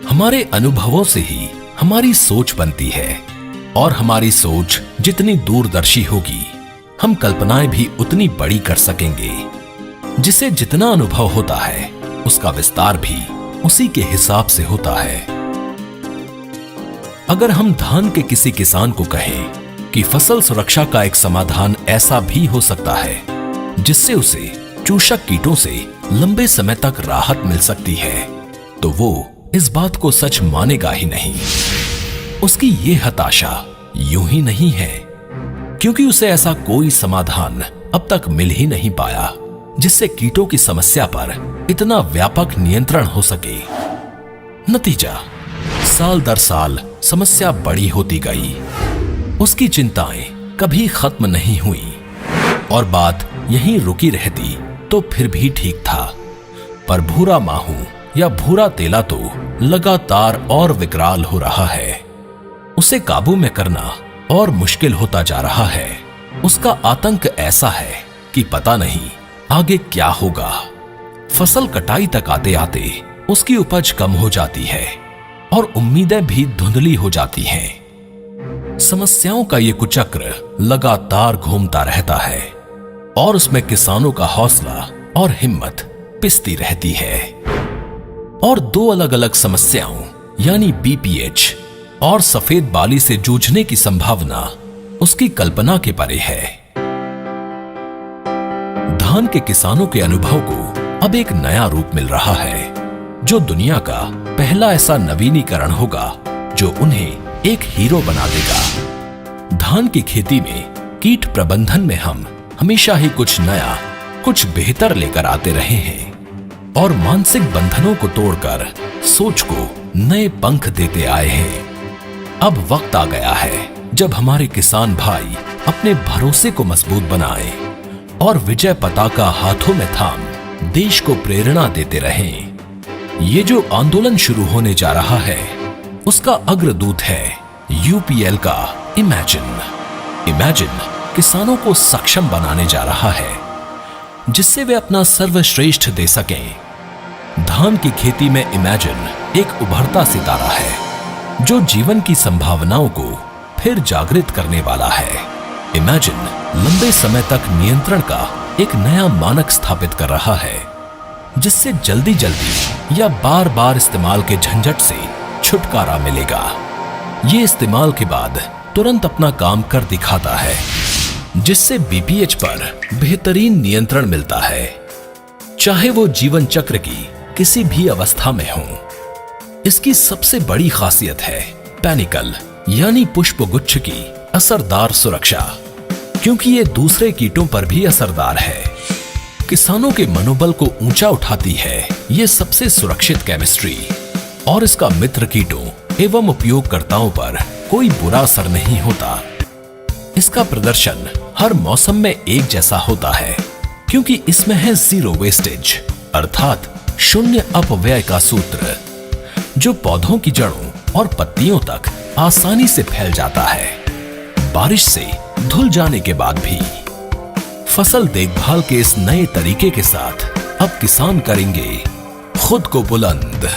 हमारे अनुभवों से ही हमारी सोच बनती है और हमारी सोच जितनी दूरदर्शी होगी, हम कल्पनाएं भी उतनी बड़ी कर सकेंगे। जिसे जितना अनुभव होता है, उसका विस्तार भी उसी के हिसाब से होता है। अगर हम धान के किसी किसान को कहें कि फसल सुरक्षा का एक समाधान ऐसा भी हो सकता है जिससे उसे चूषक कीटों से लंबे समय तक राहत मिल सकती है, तो वो इस बात को सच मानेगा ही नहीं। उसकी ये हताशा यूं ही नहीं है, क्योंकि उसे ऐसा कोई समाधान अब तक मिल ही नहीं पाया जिससे कीटों की समस्या पर इतना व्यापक नियंत्रण हो सके। नतीजा, साल दर साल समस्या बड़ी होती गई। उसकी चिंताएं कभी खत्म नहीं हुई और बात यहीं रुकी रहती तो फिर भी ठीक था। पर भूरा माहू या भूरा तेला तो लगातार और विकराल हो रहा है। उसे काबू में करना और मुश्किल होता जा रहा है। उसका आतंक ऐसा है कि पता नहीं आगे क्या होगा। फसल कटाई तक आते आते उसकी उपज कम हो जाती है और उम्मीदें भी धुंधली हो जाती हैं। समस्याओं का ये कुचक्र लगातार घूमता रहता है और उसमें किसानों का हौसला और हिम्मत पिसती रहती है। और दो अलग अलग समस्याओं यानी बीपीएच और सफेद बाली से जूझने की संभावना उसकी कल्पना के परे है। धान के किसानों के अनुभव को अब एक नया रूप मिल रहा है, जो दुनिया का पहला ऐसा नवीनीकरण होगा जो उन्हें एक हीरो बना देगा। धान की खेती में कीट प्रबंधन में हम हमेशा ही कुछ नया, कुछ बेहतर लेकर आते रहे हैं और मानसिक बंधनों को तोड़कर सोच को नए पंख देते आए हैं। अब वक्त आ गया है जब हमारे किसान भाई अपने भरोसे को मजबूत बनाएं और विजय पताका हाथों में थाम देश को प्रेरणा देते रहें। ये जो आंदोलन शुरू होने जा रहा है, उसका अग्रदूत है यूपीएल का इमेजिन किसानों को सक्षम बनाने जा रहा है, जिससे वे अपना सर्वश्रेष्ठ दे सकें। धान की खेती में इमेजिन एक उभरता सितारा है जो जीवन की संभावनाओं को फिर जागृत करने वाला है। इमेजिन लंबे समय तक नियंत्रण का एक नया मानक स्थापित कर रहा है, जिससे जल्दी जल्दी या बार बार इस्तेमाल के झंझट से छुटकारा मिलेगा। ये इस्तेमाल के बाद तुरंत अपना काम कर दिखाता है, जिससे बीपीएच पर बेहतरीन नियंत्रण मिलता है, चाहे वो जीवन चक्र की किसी भी अवस्था में हो। इसकी सबसे बड़ी खासियत है पैनिकल यानी पुष्पगुच्छ की असरदार सुरक्षा, क्योंकि ये दूसरे कीटों पर भी असरदार है। किसानों के मनोबल को ऊंचा उठाती है ये सबसे सुरक्षित केमिस्ट्री, और इसका मित्र कीटों एवं उपयोगकर्ताओं पर कोई बुरा असर नहीं होता। इसका प्रदर्शन हर मौसम में एक जैसा होता है, क्योंकि इसमें है जीरो वेस्टेज अर्थात शून्य अपव्यय का सूत्र, जो पौधों की जड़ों और पत्तियों तक आसानी से फैल जाता है, बारिश से धुल जाने के बाद भी। फसल देखभाल के इस नए तरीके के साथ अब किसान करेंगे खुद को बुलंद।